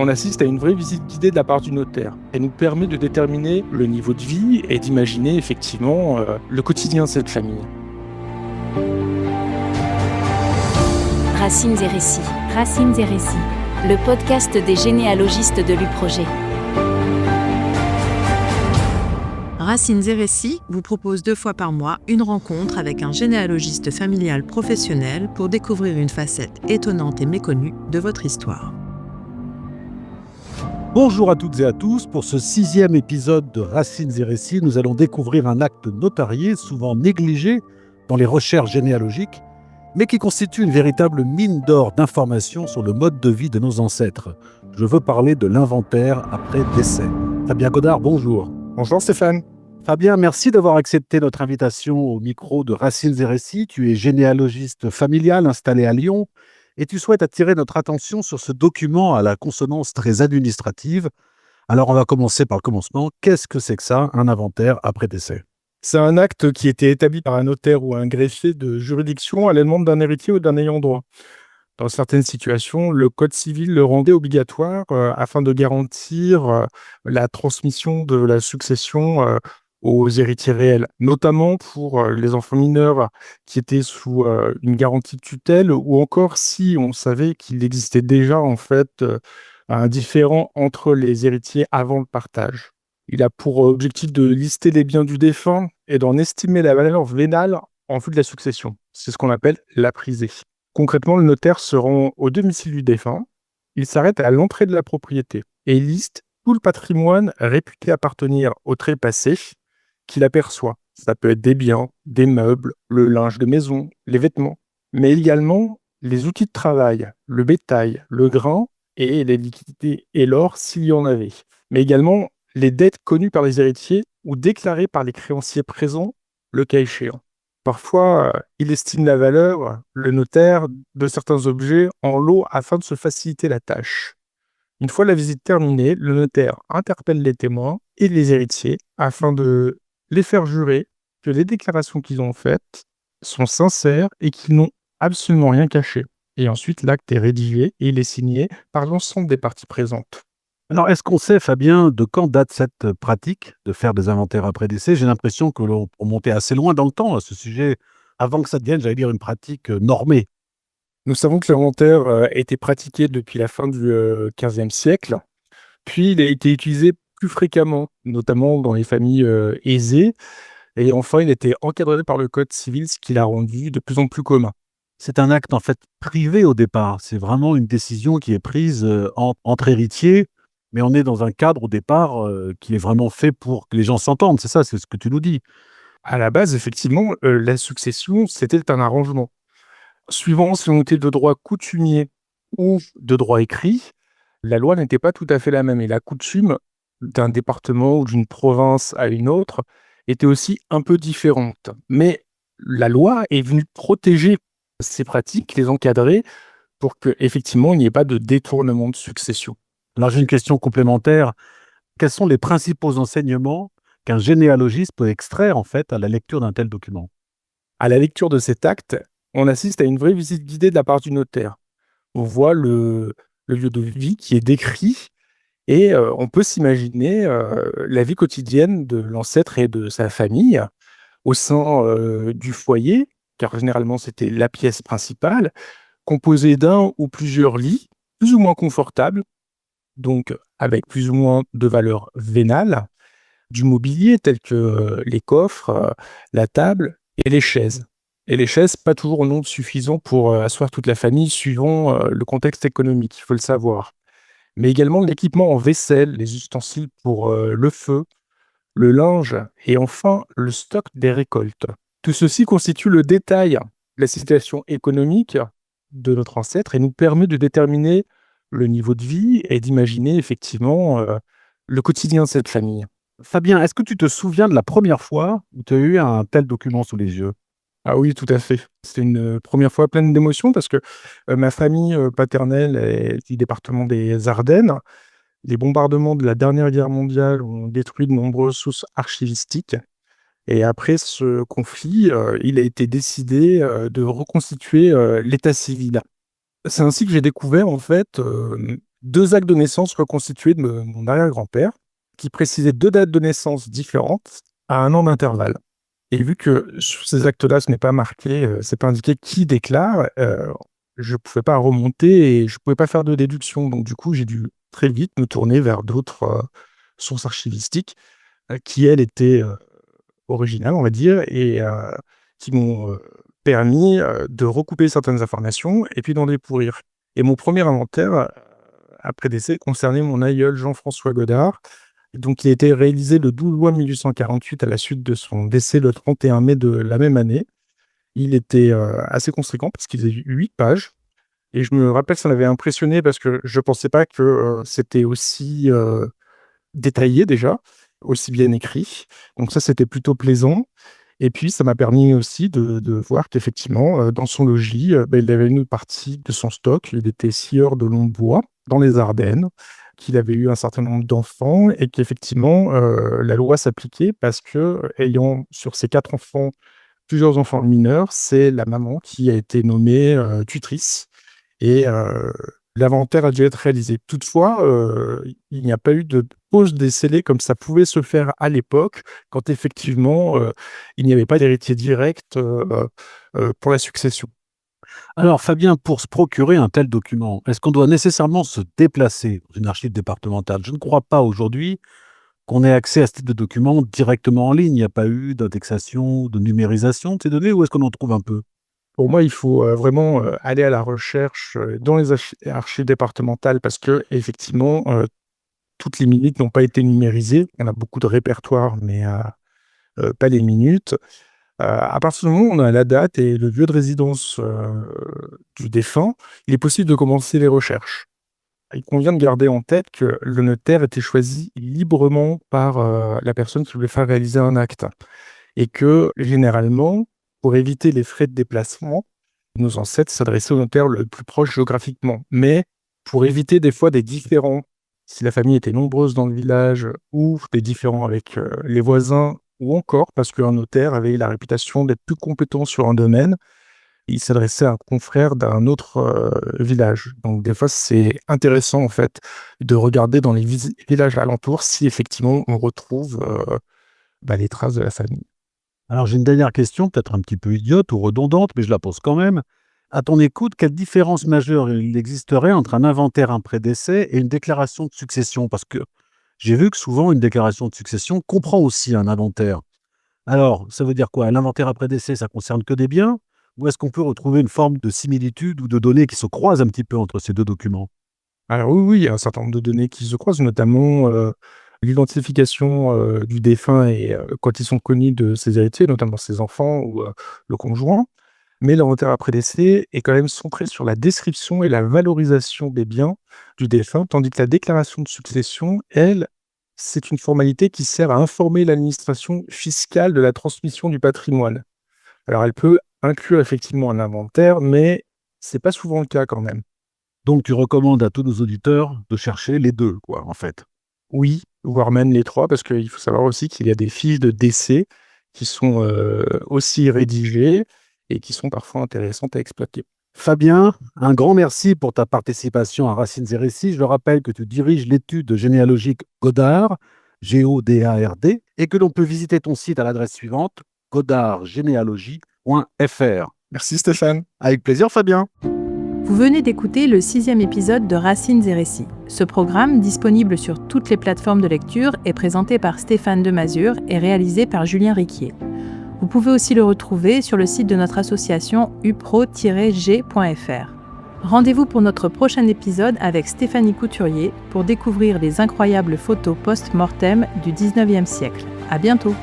on assiste à une vraie visite guidée de la part du notaire. Elle nous permet de déterminer le niveau de vie et d'imaginer effectivement le quotidien de cette famille. Racines et récits. Racines et récits. Le podcast des généalogistes de l'U-Projet. Racines et récits vous propose 2 fois par mois une rencontre avec un généalogiste familial professionnel pour découvrir une facette étonnante et méconnue de votre histoire. Bonjour à toutes et à tous. Pour ce 6e épisode de Racines et récits, nous allons découvrir un acte notarié souvent négligé dans les recherches généalogiques, mais qui constitue une véritable mine d'or d'informations sur le mode de vie de nos ancêtres. Je veux parler de l'inventaire après décès. Fabien Godard, bonjour. Bonjour Stéphane. Fabien, merci d'avoir accepté notre invitation au micro de Racines et récits. Tu es généalogiste familial installé à Lyon et tu souhaites attirer notre attention sur ce document à la consonance très administrative. Alors on va commencer par le commencement. Qu'est-ce que c'est que ça, un inventaire après décès ? C'est un acte qui était établi par un notaire ou un greffier de juridiction à la demande d'un héritier ou d'un ayant droit. Dans certaines situations, le Code civil le rendait obligatoire afin de garantir la transmission de la succession aux héritiers réels, notamment pour les enfants mineurs qui étaient sous une garantie de tutelle, ou encore si on savait qu'il existait déjà en fait un différend entre les héritiers avant le partage. Il a pour objectif de lister les biens du défunt et d'en estimer la valeur vénale en vue de la succession. C'est ce qu'on appelle la prisée. Concrètement, le notaire se rend au domicile du défunt, il s'arrête à l'entrée de la propriété et il liste tout le patrimoine réputé appartenir au trépassé qu'il aperçoit. Ça peut être des biens, des meubles, le linge de maison, les vêtements, mais également les outils de travail, le bétail, le grain et les liquidités et l'or s'il y en avait, mais également les dettes connues par les héritiers ou déclarées par les créanciers présents, le cas échéant. Parfois, il estime la valeur, le notaire, de certains objets en lot afin de se faciliter la tâche. Une fois la visite terminée, le notaire interpelle les témoins et les héritiers afin de les faire jurer que les déclarations qu'ils ont faites sont sincères et qu'ils n'ont absolument rien caché. Et ensuite, l'acte est rédigé et il est signé par l'ensemble des parties présentes. Alors, est-ce qu'on sait, Fabien, de quand date cette pratique de faire des inventaires après décès ? J'ai l'impression que l'on peut monter assez loin dans le temps à ce sujet, avant que ça devienne, j'allais dire, une pratique normée. Nous savons que l'inventaire a été pratiqué depuis la fin du XVe siècle, puis il a été utilisé plus fréquemment, notamment dans les familles aisées, et enfin il a été encadré par le Code civil, ce qui l'a rendu de plus en plus commun. C'est un acte, en fait, privé au départ. C'est vraiment une décision qui est prise entre héritiers, mais on est dans un cadre au départ qui est vraiment fait pour que les gens s'entendent. C'est ça, c'est ce que tu nous dis. À la base, effectivement, la succession, c'était un arrangement. Suivant si on était de droit coutumier ou de droit écrit, la loi n'était pas tout à fait la même. Et la coutume d'un département ou d'une province à une autre était aussi un peu différente. Mais la loi est venue protéger ces pratiques, les encadrer, pour qu'effectivement, il n'y ait pas de détournement de succession. Alors, j'ai une question complémentaire. Quels sont les principaux enseignements qu'un généalogiste peut extraire, en fait, à la lecture d'un tel document ? À la lecture de cet acte, on assiste à une vraie visite guidée de la part du notaire. On voit le lieu de vie qui est décrit et on peut s'imaginer la vie quotidienne de l'ancêtre et de sa famille au sein du foyer, car généralement c'était la pièce principale, composée d'un ou plusieurs lits, plus ou moins confortables, donc avec plus ou moins de valeur vénale, du mobilier tel que les coffres, la table et les chaises. Et les chaises, pas toujours au nombre suffisant pour asseoir toute la famille, suivant le contexte économique, il faut le savoir. Mais également l'équipement en vaisselle, les ustensiles pour le feu, le linge et enfin le stock des récoltes. Tout ceci constitue le détail de la situation économique de notre ancêtre et nous permet de déterminer le niveau de vie et d'imaginer effectivement le quotidien de cette famille. Fabien, est-ce que tu te souviens de la première fois où tu as eu un tel document sous les yeux ? Ah oui, tout à fait. C'était une première fois pleine d'émotions parce que ma famille paternelle est du département des Ardennes. Les bombardements de la dernière guerre mondiale ont détruit de nombreuses sources archivistiques. Et après ce conflit, il a été décidé de reconstituer l'état civil. C'est ainsi que j'ai découvert en fait 2 actes de naissance reconstitués de mon arrière-grand-père, qui précisaient 2 dates de naissance différentes à 1 an d'intervalle. Et vu que sur ces actes-là, ce n'est pas marqué, c'est pas indiqué qui déclare, je pouvais pas remonter et je pouvais pas faire de déduction. Donc du coup, j'ai dû très vite me tourner vers d'autres, sources archivistiques, qui elles étaient, originales, on va dire, et qui m'ont, permis, de recouper certaines informations et puis d'en découvrir. Et mon premier inventaire, après décès, concernait mon aïeul Jean-François Godard. Donc il a été réalisé le 12 juin 1848 à la suite de son décès le 31 mai de la même année. Il était, assez conséquent parce qu'il faisait 8 pages et je me rappelle, ça m'avait impressionné parce que je pensais pas que, c'était aussi, détaillé déjà, aussi bien écrit. Donc ça, c'était plutôt plaisant et puis ça m'a permis aussi de voir qu'effectivement, dans son logis, il avait une partie de son stock. Il était scieur de long bois dans les Ardennes, qu'il avait eu un certain nombre d'enfants et qu'effectivement, la loi s'appliquait parce qu'ayant sur ses 4 enfants, plusieurs enfants mineurs, c'est la maman qui a été nommée, tutrice et l'inventaire a dû être réalisé. Toutefois, il n'y a pas eu de pause des scellés comme ça pouvait se faire à l'époque, quand effectivement, il n'y avait pas d'héritier direct, pour la succession. Alors Fabien, pour se procurer un tel document, est-ce qu'on doit nécessairement se déplacer dans une archive départementale? Je ne crois pas aujourd'hui qu'on ait accès à ce type de document directement en ligne. Il n'y a pas eu d'indexation, de numérisation de ces données, ou est-ce qu'on en trouve un peu? Pour moi, il faut, vraiment, aller à la recherche, dans les archives départementales parce qu'effectivement, toutes les minutes n'ont pas été numérisées. Il y en a beaucoup de répertoires, mais pas les minutes. À partir du moment où on a la date et le lieu de résidence, du défunt, il est possible de commencer les recherches. Il convient de garder en tête que le notaire était choisi librement par, la personne qui voulait faire réaliser un acte et que, généralement, pour éviter les frais de déplacement, nos ancêtres s'adressaient au notaire le plus proche géographiquement. Mais pour éviter des fois des différends, si la famille était nombreuse dans le village ou des différends avec, les voisins ou encore parce qu'un notaire avait la réputation d'être plus compétent sur un domaine, il s'adressait à un confrère d'un autre, village. Donc des fois, c'est intéressant en fait de regarder dans les villages alentours si effectivement on retrouve, les traces de la famille. Alors j'ai une dernière question, peut-être un petit peu idiote ou redondante, mais je la pose quand même. À ton écoute, quelle différence majeure il existerait entre un inventaire après décès et une déclaration de succession? Parce que j'ai vu que souvent une déclaration de succession comprend aussi un inventaire. Alors, ça veut dire quoi? L'inventaire après décès, ça concerne que des biens? Ou est-ce qu'on peut retrouver une forme de similitude ou de données qui se croisent un petit peu entre ces deux documents? Alors oui, il y a un certain nombre de données qui se croisent, notamment, l'identification, du défunt et quand ils sont connus de ses héritiers, notamment ses enfants ou, le conjoint. Mais l'inventaire après décès est quand même centré sur la description et la valorisation des biens du défunt, tandis que la déclaration de succession, elle, c'est une formalité qui sert à informer l'administration fiscale de la transmission du patrimoine. Alors elle peut inclure effectivement un inventaire, mais c'est pas souvent le cas quand même. Donc tu recommandes à tous nos auditeurs de chercher les deux, quoi, en fait. Oui, voire même les 3, parce qu'il faut savoir aussi qu'il y a des fiches de décès qui sont, aussi rédigées et qui sont parfois intéressantes à exploiter. Fabien, un grand merci pour ta participation à Racines et Récits. Je rappelle que tu diriges l'étude généalogique Godard, G-O-D-A-R-D, et que l'on peut visiter ton site à l'adresse suivante, godardgénéalogie.fr. Merci Stéphane. Avec plaisir, Fabien. Vous venez d'écouter le 6e épisode de Racines et Récits. Ce programme, disponible sur toutes les plateformes de lecture, est présenté par Stéphane Demazure et réalisé par Julien Riquier. Vous pouvez aussi le retrouver sur le site de notre association upro-g.fr. Rendez-vous pour notre prochain épisode avec Stéphanie Couturier pour découvrir les incroyables photos post-mortem du 19e siècle. À bientôt!